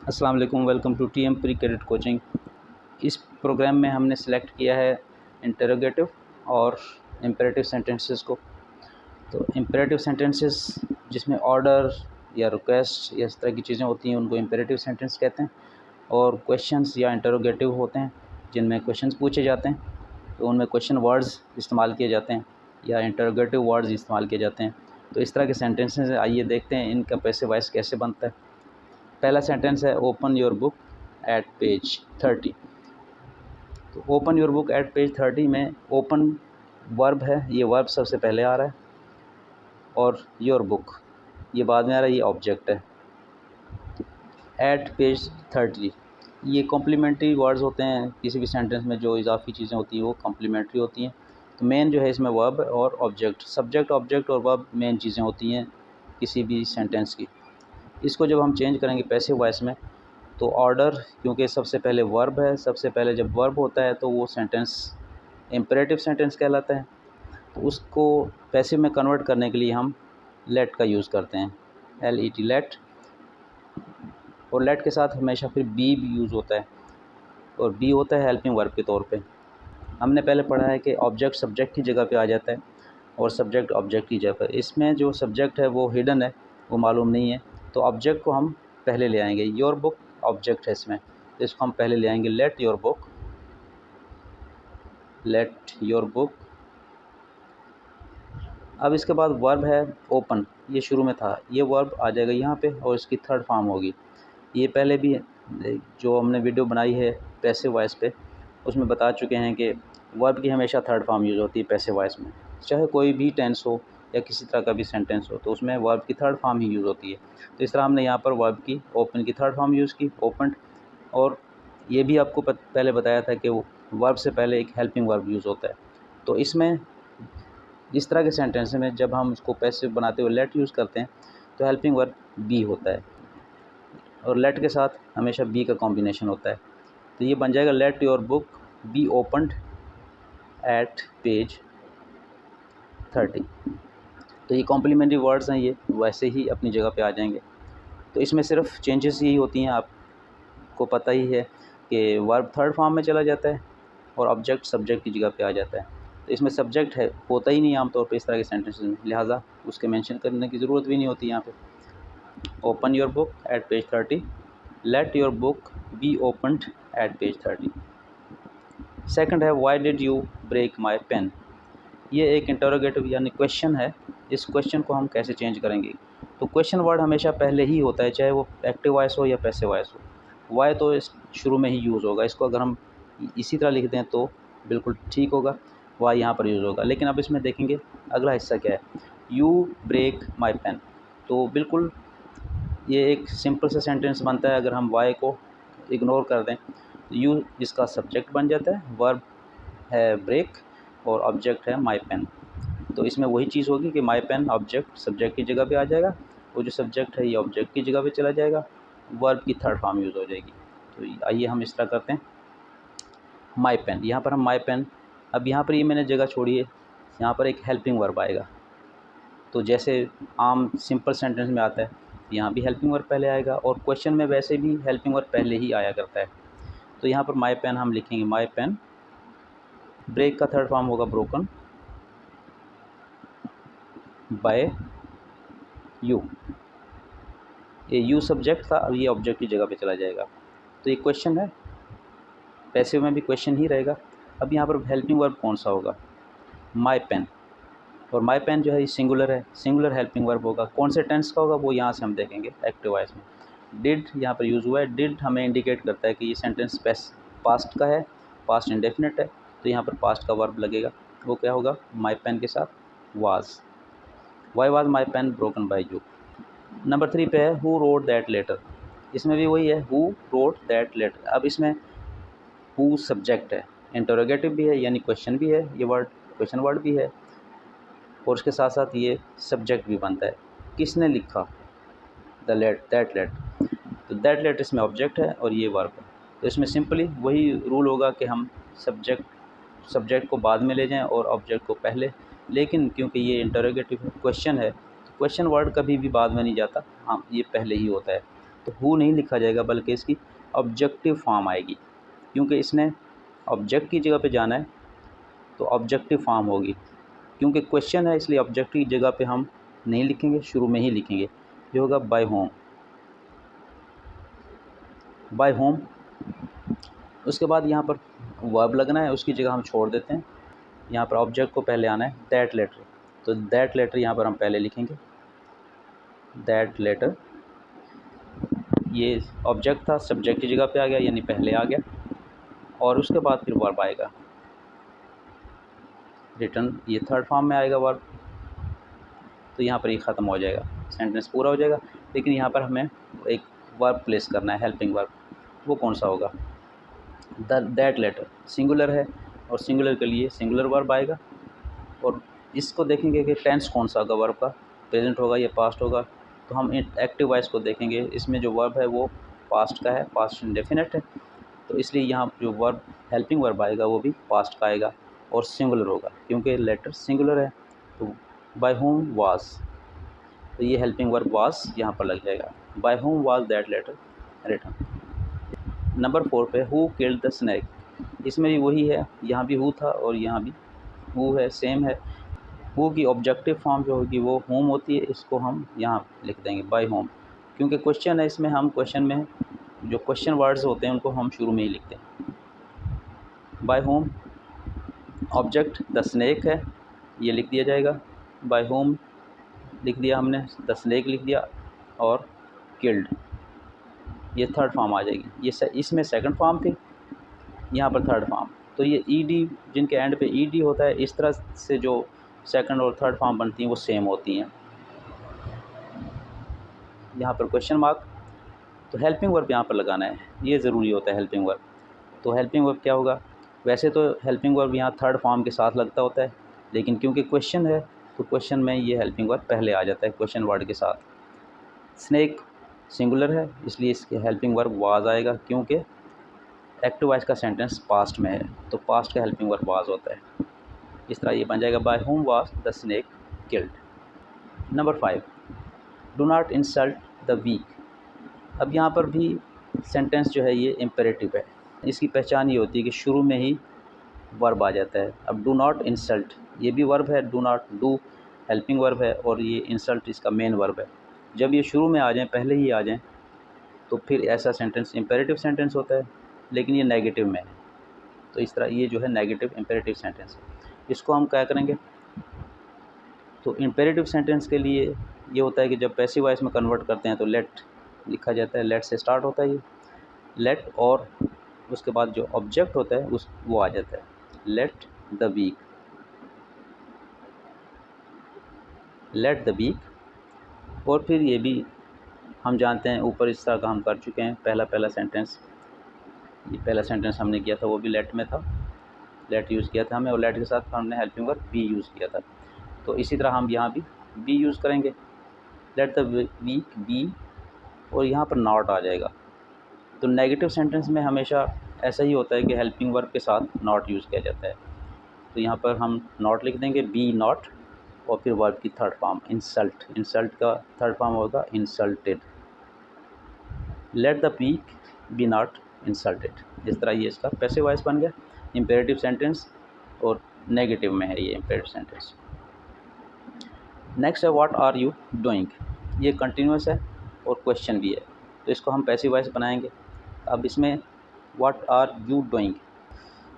अस्सलाम वालेकुम, welcome to TM pre credit coaching. इस प्रोग्राम में हमने सेलेक्ट किया है इंटरोगेटिव और इम्पेरेटिव सेंटेंसेस को। तो इम्पेरेटिव सेंटेंसेस जिसमें ऑर्डर या रिक्वेस्ट या इस तरह की चीज़ें होती हैं उनको इम्पेरेटिव सेंटेंस कहते हैं। और क्वेश्चंस या इंटरोगेटिव होते हैं जिनमें क्वेश्चंस पूछे जाते हैं, तो उनमें क्वेश्चन वर्ड्स इस्तेमाल किए जाते हैं या इंटरोगेटिव वर्ड्स इस्तेमाल किए जाते हैं। तो इस तरह के सेंटेंसेस आइए देखते हैं इनका पैसिव वॉइस कैसे बनता है। पहला सेंटेंस है open your book at page 30। तो open your book at page 30 में ओपन वर्ब है, ये वर्ब सबसे पहले आ रहा है और योर बुक ये बाद में आ रहा है, ये ऑब्जेक्ट है। एट पेज 30 ये कॉम्प्लीमेंट्री वर्ड्स होते हैं, किसी भी सेंटेंस में जो इजाफी चीज़ें होती हैं वो कॉम्प्लीमेंट्री होती हैं। तो मेन जो है इसमें वर्ब और ऑब्जेक्ट, सब्जेक्ट ऑब्जेक्ट और वर्ब मेन चीज़ें होती हैं किसी भी सेंटेंस की। इसको जब हम चेंज करेंगे पैसिव वॉइस में तो ऑर्डर, क्योंकि सबसे पहले वर्ब है, सबसे पहले जब वर्ब होता है तो वो सेंटेंस इम्पेरेटिव सेंटेंस कहलाता है। तो उसको पैसिव में कन्वर्ट करने के लिए हम लेट का यूज़ करते हैं, LET लेट। और लेट के साथ हमेशा फिर बी भी यूज़ होता है और बी होता है हेल्पिंग वर्ब के तौर पे। हमने पहले पढ़ा है कि ऑब्जेक्ट सब्जेक्ट की जगह पे आ जाता है और सब्जेक्ट ऑब्जेक्ट की जगह पर। इसमें जो सब्जेक्ट है वो हिडन है, वो मालूम नहीं है, तो ऑब्जेक्ट को हम पहले ले आएंगे। योर बुक ऑब्जेक्ट है इसमें, तो इसको हम पहले ले आएंगे late your book, late your book. अब इसके बाद वर्ब है ओपन, ये शुरू में था, ये वर्ब आ जाएगा यहाँ पे और इसकी थर्ड फॉर्म होगी। ये पहले भी जो हमने वीडियो बनाई है पैसिव वॉइस पे उसमें बता चुके हैं कि वर्ब की हमेशा थर्ड फॉर्म यूज़ होती है पैसिव वॉइस में, चाहे कोई भी टेंस हो या किसी तरह का भी सेंटेंस हो तो उसमें वर्ब की थर्ड फॉर्म ही यूज़ होती है। तो इस तरह हमने यहाँ पर वर्ब की ओपन की थर्ड फॉर्म यूज़ की, ओपन। और ये भी आपको पहले बताया था कि वो वर्ब से पहले एक हेल्पिंग वर्ब यूज़ होता है। तो इसमें इस तरह के सेंटेंस में जब हम उसको पैसिव बनाते हुए लेट यूज़ करते हैं तो हेल्पिंग वर्ब बी होता है और लेट के साथ हमेशा बी का कॉम्बिनेशन होता है। तो ये बन जाएगा let your book be opened at page 30। तो ये कॉम्प्लीमेंट्री वर्ड्स हैं, ये वैसे ही अपनी जगह पे आ जाएंगे। तो इसमें सिर्फ चेंजेस यही होती हैं, आपको पता ही है कि वर्ब थर्ड फॉर्म में चला जाता है और ऑब्जेक्ट सब्जेक्ट की जगह पे आ जाता है। तो इसमें सब्जेक्ट है होता ही नहीं आमतौर पे इस तरह के सेंटेंसेस में, लिहाजा उसके मेंशन करने की ज़रूरत भी नहीं होती यहाँ पे। Open your book at page 30, let your book be opened at page 30। Second है why did you break my pen. ये एक इंटरोगेटिव यानी क्वेश्चन है। इस क्वेश्चन को हम कैसे चेंज करेंगे, तो क्वेश्चन वर्ड हमेशा पहले ही होता है, चाहे वो एक्टिव वॉइस हो या पैसिव वॉइस हो। वाई तो इस शुरू में ही यूज़ होगा, इसको अगर हम इसी तरह लिख दें तो बिल्कुल ठीक होगा, वाई यहाँ पर यूज़ होगा। लेकिन अब इसमें देखेंगे अगला हिस्सा क्या है, यू ब्रेक माई पेन। तो बिल्कुल ये एक सिंपल सा सेंटेंस बनता है अगर हम वाई को इग्नोर कर दें। यू इसका सब्जेक्ट बन जाता है, वर्ब है ब्रेक और ऑब्जेक्ट है माई पेन। तो इसमें वही चीज़ होगी कि माई पेन ऑब्जेक्ट सब्जेक्ट की जगह पे आ जाएगा, वो जो सब्जेक्ट है ये ऑब्जेक्ट की जगह पे चला जाएगा, वर्ब की थर्ड फॉर्म यूज़ हो जाएगी। तो आइए हम इस तरह करते हैं, माई पेन। यहाँ पर हम माई पेन, अब यहाँ पर ये मैंने जगह छोड़ी है, यहाँ पर एक हेल्पिंग वर्ब आएगा। तो जैसे आम सिंपल सेंटेंस में आता है यहाँ भी हेल्पिंग वर्ब पहले आएगा और क्वेश्चन में वैसे भी हेल्पिंग वर्ब पहले ही आया करता है। तो यहाँ पर माई पेन हम लिखेंगे माई पेन, ब्रेक का थर्ड फॉर्म होगा ब्रोकन बाय यू। ये यू सब्जेक्ट था, अब ये ऑब्जेक्ट की जगह पे चला जाएगा। तो ये क्वेश्चन है, पैसिव में भी क्वेश्चन ही रहेगा। अब यहाँ पर हेल्पिंग वर्ब कौन सा होगा, माई पेन। और माई पेन जो है ये सिंगुलर है, सिंगुलर हेल्पिंग वर्ब होगा। कौन से टेंस का होगा वो यहाँ से हम देखेंगे एक्टिव वॉइस में। डिड यहाँ पर यूज़ हुआ है, डिड हमें इंडिकेट करता है कि ये सेंटेंस पास्ट का है, पास्ट इंडेफिनिट है, तो यहाँ पर पास्ट का वर्ब लगेगा। वो क्या होगा, माई पेन के साथ was. Why was my pen broken by you. Number 3 पे है हु रोड दैट लेटर। इसमें भी वही है, हु रोड दैट लेटर। अब इसमें हु सब्जेक्ट है, इंटरोगेटिव भी है यानी क्वेश्चन भी है, ये वर्ड क्वेश्चन वर्ड भी है और उसके साथ साथ ये सब्जेक्ट भी बनता है। किसने लिखा, द लेट दैट लेट। तो दैट लेट इसमें ऑब्जेक्ट है और ये वर्ब है। तो इसमें सिंपली वही रूल होगा कि हम सब्जेक्ट को बाद में ले जाएं और ऑब्जेक्ट को पहले। लेकिन क्योंकि ये इंटरोगेटिव क्वेश्चन है, क्वेश्चन वर्ड कभी भी बाद में नहीं जाता, हाँ ये पहले ही होता है। तो हु नहीं लिखा जाएगा बल्कि इसकी ऑब्जेक्टिव फॉर्म आएगी, क्योंकि इसने ऑब्जेक्ट की जगह पे जाना है तो ऑब्जेक्टिव फॉर्म होगी। क्योंकि क्वेश्चन है इसलिए ऑब्जेक्टिव की जगह पे हम नहीं लिखेंगे, शुरू में ही लिखेंगे। ये होगा बाय होम, बाय होम। उसके बाद यहाँ पर वर्ब लगना है, उसकी जगह हम छोड़ देते हैं। यहाँ पर ऑब्जेक्ट को पहले आना है दैट लेटर, तो दैट लेटर यहाँ पर हम पहले लिखेंगे, दैट लेटर। ये ऑब्जेक्ट था, सब्जेक्ट की जगह पे आ गया यानी पहले आ गया, और उसके बाद फिर वर्ब आएगा रिटर्न, ये थर्ड फॉर्म में आएगा वर्ब। तो यहाँ पर ये ख़त्म हो जाएगा, सेंटेंस पूरा हो जाएगा। लेकिन यहाँ पर हमें एक वर्ब प्लेस करना है, हेल्पिंग वर्ब। वो कौन सा होगा? दैट लेटर सिंगुलर है और सिंगुलर के लिए सिंगुलर वर्ब आएगा। और इसको देखेंगे कि टेंस कौन सा होगा वर्ब का, प्रेजेंट होगा या पास्ट होगा। तो हम एक्टिव वॉइस को देखेंगे, इसमें जो वर्ब है वो पास्ट का है, पास्ट इंडेफिनिट है। तो इसलिए यहाँ जो वर्ब हेल्पिंग वर्ब आएगा वो भी पास्ट का आएगा और सिंगुलर होगा, क्योंकि लेटर सिंगुलर है। तो बाय होम वाज, तो ये हेल्पिंग वर्ब वाज यहाँ पर लग जाएगा, by whom was that letter written. Number 4 पे हु किल्ड द स्नैक, इसमें भी वही है, यहाँ भी हु था और यहाँ भी हु है, सेम है। हु की ऑब्जेक्टिव फॉर्म जो होगी वो होम होती है, इसको हम यहाँ लिख देंगे बाय होम, क्योंकि क्वेश्चन है, इसमें हम क्वेश्चन में जो क्वेश्चन वर्ड्स होते हैं उनको हम शुरू में ही लिखते हैं। By whom object the snake है, ये लिख दिया जाएगा, बाय होम लिख दिया हमने, द स्नैक लिख दिया, और किल्ड ये थर्ड फॉर्म आ जाएगी। ये इसमें सेकंड फॉर्म थी, यहाँ पर थर्ड फॉर्म। तो ये ईडी, जिनके एंड पे ईडी होता है, इस तरह से जो सेकंड और थर्ड फॉर्म बनती हैं वो सेम होती हैं। यहाँ पर क्वेश्चन मार्क, तो हेल्पिंग वर्ब यहाँ पर लगाना है, ये ज़रूरी होता है हेल्पिंग वर्ब। तो हेल्पिंग वर्ब क्या होगा? वैसे तो हेल्पिंग वर्ब यहाँ थर्ड फॉर्म के साथ लगता होता है, लेकिन क्योंकि क्वेश्चन है तो क्वेश्चन में ये हेल्पिंग वर्ब पहले आ जाता है क्वेश्चन वर्ड के साथ। स्नैक सिंगुलर है इसलिए इसके हेल्पिंग वर्ब वाज आएगा, क्योंकि एक्टिव वॉइस का सेंटेंस पास्ट में है तो पास्ट का हेल्पिंग वर्ब वाज होता है। इस तरह ये बन जाएगा by whom was the snake killed. Number 5 do not insult the weak. अब यहाँ पर भी सेंटेंस जो है ये इम्पेरेटिव है, इसकी पहचान ये होती है कि शुरू में ही वर्ब आ जाता है। अब डू नॉट इंसल्ट ये भी वर्ब है, do not do helping verb है और ये इंसल्ट इसका मेन वर्ब है। जब ये शुरू में आ जाएं, पहले ही आ जाएं, तो फिर ऐसा सेंटेंस इम्पेरेटिव सेंटेंस होता है, लेकिन ये नेगेटिव में है। तो इस तरह ये जो है नेगेटिव इम्पेरेटिव सेंटेंस है, इसको हम क्या करेंगे? तो इम्पेरेटिव सेंटेंस के लिए ये होता है कि जब पैसिव वॉइस में कन्वर्ट करते हैं तो लेट लिखा जाता है, लेट से स्टार्ट होता है ये लेट, और उसके बाद जो ऑब्जेक्ट होता है उस वो आ जाता है let the weak, let the weak. और फिर ये भी हम जानते हैं, ऊपर इस तरह का हम कर चुके हैं, पहला सेंटेंस, ये पहला सेंटेंस हमने किया था वो भी लेट में था, लेट यूज़ किया था हमें, और लेट के साथ हमने हेल्पिंग वर्ब बी यूज़ किया था। तो इसी तरह हम यहाँ भी बी यूज़ करेंगे, लेट द वीक बी, और यहाँ पर नॉट आ जाएगा। तो नेगेटिव सेंटेंस में हमेशा ऐसा ही होता है कि हेल्पिंग वर्ब के साथ नॉट यूज़ किया जाता है। तो यहाँ पर हम नॉट लिख देंगे, बी नॉट, और फिर वर्ब की थर्ड फॉर्म इंसल्ट, इंसल्ट का थर्ड फॉर्म होगा insulted. Let the weak be not insulted. इस तरह ये इसका पैसिव वॉइस बन गया, इम्पेरेटिव सेंटेंस, और नेगेटिव में है ये इम्पेरेटिव सेंटेंस। नेक्स्ट है व्हाट आर यू डूइंग, ये कंटिन्यूस है और क्वेश्चन भी है, तो इसको हम पैसिव वॉइस बनाएंगे। अब इसमें व्हाट आर यू डूइंग,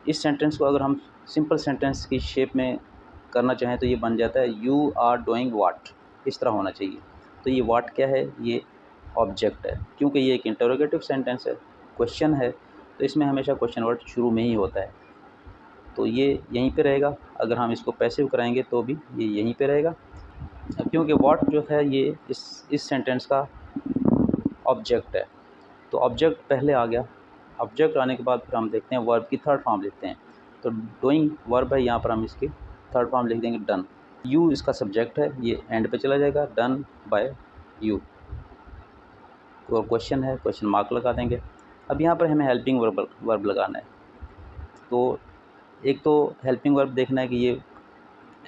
इस सेंटेंस को अगर हम सिंपल सेंटेंस की शेप में करना चाहें तो ये बन जाता है यू आर डूइंग व्हाट, इस तरह होना चाहिए। तो ये व्हाट क्या है? ये ऑब्जेक्ट है, क्योंकि ये एक इंटरोगेटिव सेंटेंस है, क्वेश्चन है, तो इसमें हमेशा क्वेश्चन वर्ड शुरू में ही होता है, तो ये यहीं पे रहेगा। अगर हम इसको पैसिव कराएंगे तो भी ये यहीं पे रहेगा, क्योंकि व्हाट जो है ये इस सेंटेंस का ऑब्जेक्ट है। तो ऑब्जेक्ट पहले आ गया, ऑब्जेक्ट आने के बाद फिर हम देखते हैं वर्ब की थर्ड फॉर्म लिखते हैं। तो डूइंग वर्ब है, यहाँ पर हम इसकी थर्ड फॉर्म लिख देंगे डन। यू इसका सब्जेक्ट है, ये एंड पे चला जाएगा, डन बाय यू। और क्वेश्चन है, क्वेश्चन मार्क लगा देंगे। अब यहाँ पर हमें हेल्पिंग वर्ब लगाना है। तो एक तो हेल्पिंग वर्ब देखना है कि ये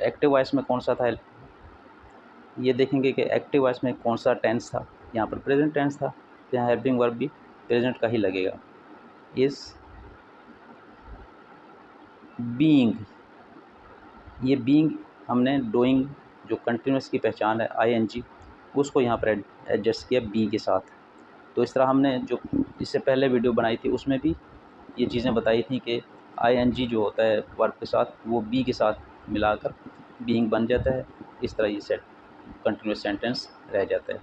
एक्टिव वॉइस में कौन सा था, ये देखेंगे कि एक्टिव वॉइस में कौन सा टेंस था, यहाँ पर प्रेजेंट टेंस था। तो यहाँ हेल्पिंग वर्ब भी प्रेजेंट का ही लगेगा। इज़ बीइंग, ये बीइंग हमने डूइंग जो कंटिन्यूस की पहचान है आईएनजी, उसको यहाँ पर एडजस्ट किया बी के साथ। तो इस तरह हमने जो इससे पहले वीडियो बनाई थी उसमें भी ये चीज़ें बताई थी कि आईएनजी जो होता है वर्ब के साथ वो बी के साथ मिलाकर बीइंग बन जाता है। इस तरह ये सेट कंटिन्यूस सेंटेंस रह जाता है।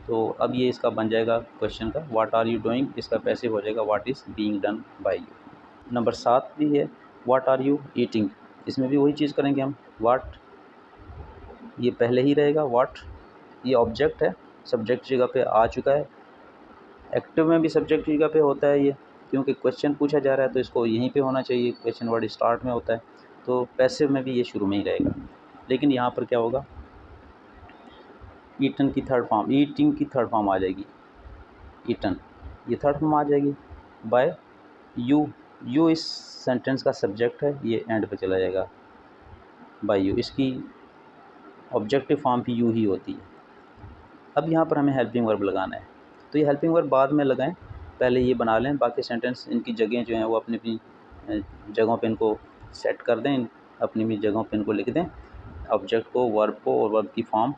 तो अब ये इसका बन जाएगा क्वेश्चन का व्हाट आर यू डूइंग, इसका पैसिव हो जाएगा what is being done by you. Number 7 भी है व्हाट आर यू ईटिंग, इसमें भी वही चीज़ करेंगे हम। व्हाट ये पहले ही रहेगा, व्हाट ये ऑब्जेक्ट है, सब्जेक्ट जगह पे आ चुका है। एक्टिव में भी सब्जेक्ट जगह पे होता है ये, क्योंकि क्वेश्चन पूछा जा रहा है तो इसको यहीं पे होना चाहिए, क्वेश्चन वर्ड स्टार्ट में होता है। तो पैसिव में भी ये शुरू में ही रहेगा। लेकिन यहाँ पर क्या होगा, ईटन की थर्ड फॉर्म, ईटिंग की थर्ड फॉर्म आ जाएगी, ईटन ये थर्ड फॉर्म आ जाएगी बाय यू। यू इस सेंटेंस का सब्जेक्ट है, ये एंड पे चला जाएगा बाय यू, इसकी ऑब्जेक्टिव फॉर्म भी यू ही होती है। अब यहाँ पर हमें हेल्पिंग वर्ब लगाना है, तो ये हेल्पिंग वर्ब बाद में लगाएं, पहले ये बना लें। बाकी सेंटेंस इनकी जगह जो हैं वो अपनी अपनी जगहों पे इनको सेट कर दें, अपनी अपनी जगहों पे इनको लिख दें, ऑब्जेक्ट को, वर्ब को और वर्ब की फॉर्म।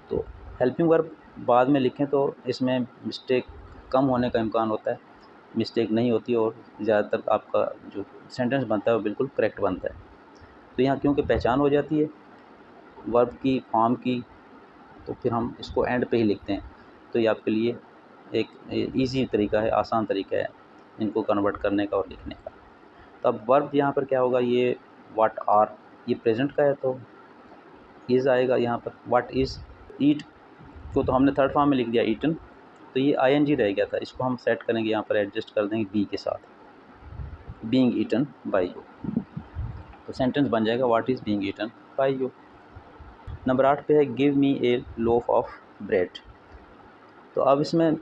तो हेल्पिंग वर्ब बाद में लिखें तो इसमें मिस्टेक कम होने का इम्कान होता है, मिस्टेक नहीं होती और ज़्यादातर आपका जो सेंटेंस बनता है वो बिल्कुल करेक्ट बनता है। तो यहाँ क्योंकि पहचान हो जाती है वर्ब की, फॉर्म की, तो फिर हम इसको एंड पे ही लिखते हैं। तो ये आपके लिए एक इजी तरीका है, आसान तरीका है इनको कन्वर्ट करने का और लिखने का। तो अब वर्ब यहाँ पर क्या होगा, ये व्हाट आर, ये प्रेजेंट का है तो इज़ आएगा यहाँ पर। व्हाट इज़, ईट को तो हमने थर्ड फॉर्म में लिख दिया ईटन, तो ये आईएनजी रह गया था, इसको हम सेट करेंगे यहाँ पर, एडजस्ट कर देंगे बी के साथ, बीइंग ईटन बाय यू। तो सेंटेंस बन जाएगा what is being eaten by you. Number 8 पे है give me a loaf of bread. तो अब इसमें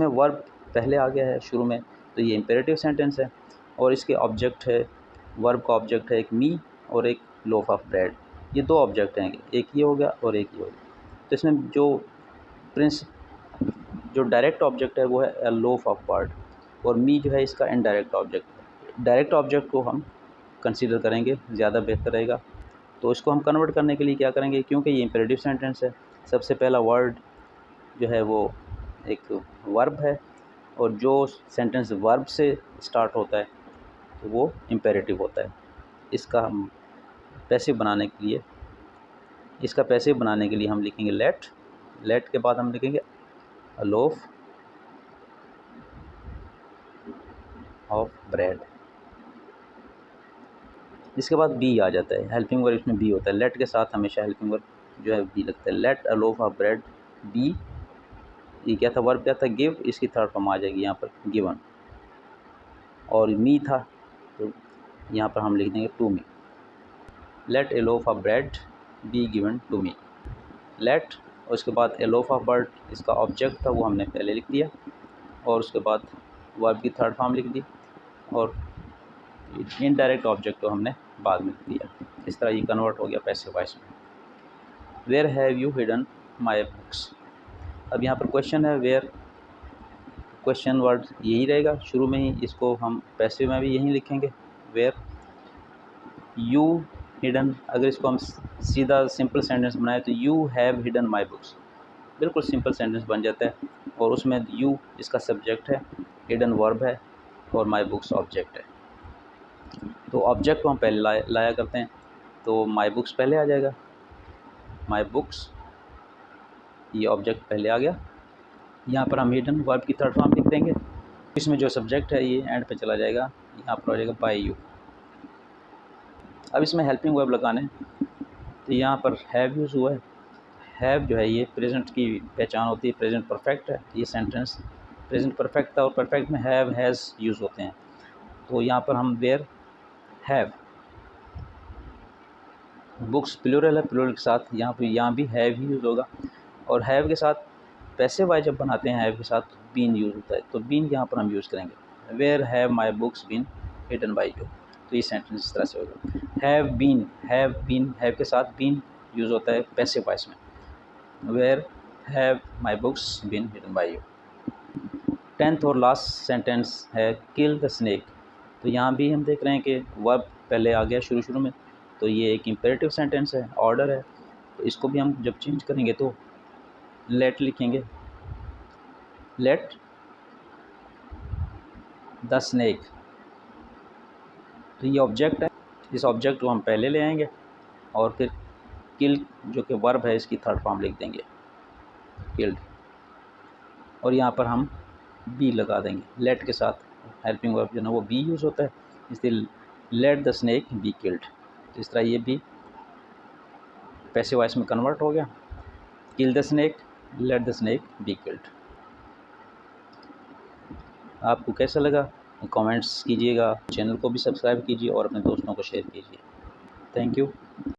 वर्ब पहले आ गया है शुरू में, तो ये इम्पेरेटिव सेंटेंस है और इसके ऑब्जेक्ट है, वर्ब का ऑब्जेक्ट है एक मी और एक लोफ ऑफ ब्रेड। ये दो ऑब्जेक्ट हैं, एक ये हो गया और एक ये हो गया। तो इसमें जो डायरेक्ट ऑब्जेक्ट है वो है अ लोफ ऑफ बर्ड और मी जो है इसका इनडायरेक्ट ऑब्जेक्ट है। डायरेक्ट ऑब्जेक्ट को हम कंसीडर करेंगे, ज़्यादा बेहतर रहेगा। तो इसको हम कन्वर्ट करने के लिए क्या करेंगे, क्योंकि ये इम्पेरेटिव सेंटेंस है, सबसे पहला वर्ड जो है वो एक वर्ब है और जो सेंटेंस वर्ब से स्टार्ट होता है तो वो इम्पेरेटिव होता है। इसका हम पैसिव बनाने के लिए हम लिखेंगे लेट के बाद हम लिखेंगे अ लोफ ऑफ ब्रेड। इसके बाद बी आ जाता है, हेल्पिंग वर्ब इसमें बी होता है, लेट के साथ हमेशा हेल्पिंग वर्ब जो है बी लगता है। Let a loaf of bread be, ये क्या था, वर्ब क्या था, गिव, इसकी थर्ड फॉर्म आ जाएगी यहाँ पर गिवन, और मी था तो यहाँ पर हम लिख देंगे to me. Let a loaf of bread be given to me. Let और उसके बाद ए लोफ ऑफ बर्ड, इसका ऑब्जेक्ट था वो हमने पहले लिख दिया और उसके बाद वर्ब की थर्ड फॉर्म लिख दी और इनडायरेक्ट ऑब्जेक्ट को हमने बाद में लिख दिया। इस तरह ये कन्वर्ट हो गया पैसिव वॉइस में। Where have you hidden my books. अब यहाँ पर क्वेश्चन है वेयर, क्वेश्चन वर्ड यही रहेगा शुरू में ही, इसको हम पैसिव में भी यही लिखेंगे वेयर यू हिडन। अगर इसको हम सीधा सिंपल सेंटेंस बनाए तो you have hidden my books, बिल्कुल सिंपल सेंटेंस बन जाता है और उसमें यू इसका सब्जेक्ट है, हिडन वर्ब है और माई बुक्स ऑब्जेक्ट है। तो ऑब्जेक्ट को हम पहले लाया करते हैं, तो माई बुक्स पहले आ जाएगा, माई बुक्स ये ऑब्जेक्ट पहले आ गया। यहाँ पर हम हिडन वर्ब की थर्ड फॉर्म लिख देंगे, इसमें जो सब्जेक्ट है ये एंड पे चला जाएगा, यहाँ पर हो जाएगा बाय यू। अब इसमें हेल्पिंग वर्ब लगाने, तो यहाँ पर हैव यूज़ हुआ है। हैव जो है ये प्रेजेंट की पहचान होती है, प्रेजेंट परफेक्ट है, ये सेंटेंस प्रेजेंट परफेक्ट था और परफेक्ट में हैव हैज़ यूज़ होते हैं। तो यहाँ पर हम वेयर हैव, बुक्स प्लूरल है, प्लूरल के साथ यहाँ भी हैव ही यूज़ होगा और हैव के साथ पैसिव वाइज जब बनाते हैं हैव के साथ बीन यूज़ होता है, तो बीन यहाँ पर हम यूज़ करेंगे, where have my books been hidden by you. तो ये सेंटेंस इस तरह से होगा, हैव बीन, हैव के साथ बीन यूज़ होता है पैसिव वॉइस में। Where have my books been written by you. 10th और लास्ट सेंटेंस है किल द स्नेक। तो यहाँ भी हम देख रहे हैं कि वर्ब पहले आ गया शुरू में, तो ये एक इम्पेरेटिव सेंटेंस है, ऑर्डर है। तो इसको भी हम जब चेंज करेंगे तो लेट लिखेंगे, लेट द स्नेक। तो ये ऑब्जेक्ट है, इस ऑब्जेक्ट को हम पहले ले आएंगे और फिर किल जो कि वर्ब है इसकी थर्ड फॉर्म लिख देंगे, किल्ड। और यहाँ पर हम बी लगा देंगे, लेट के साथ हेल्पिंग वर्ब जो ना वो बी यूज़ होता है, इसलिए let the snake be killed. तो इस तरह ये भी पैसिव वॉइस में कन्वर्ट हो गया, kill the snake, let the snake be killed. आपको कैसा लगा कमेंट्स कीजिएगा, चैनल को भी सब्सक्राइब कीजिए और अपने दोस्तों को शेयर कीजिए। Thank you.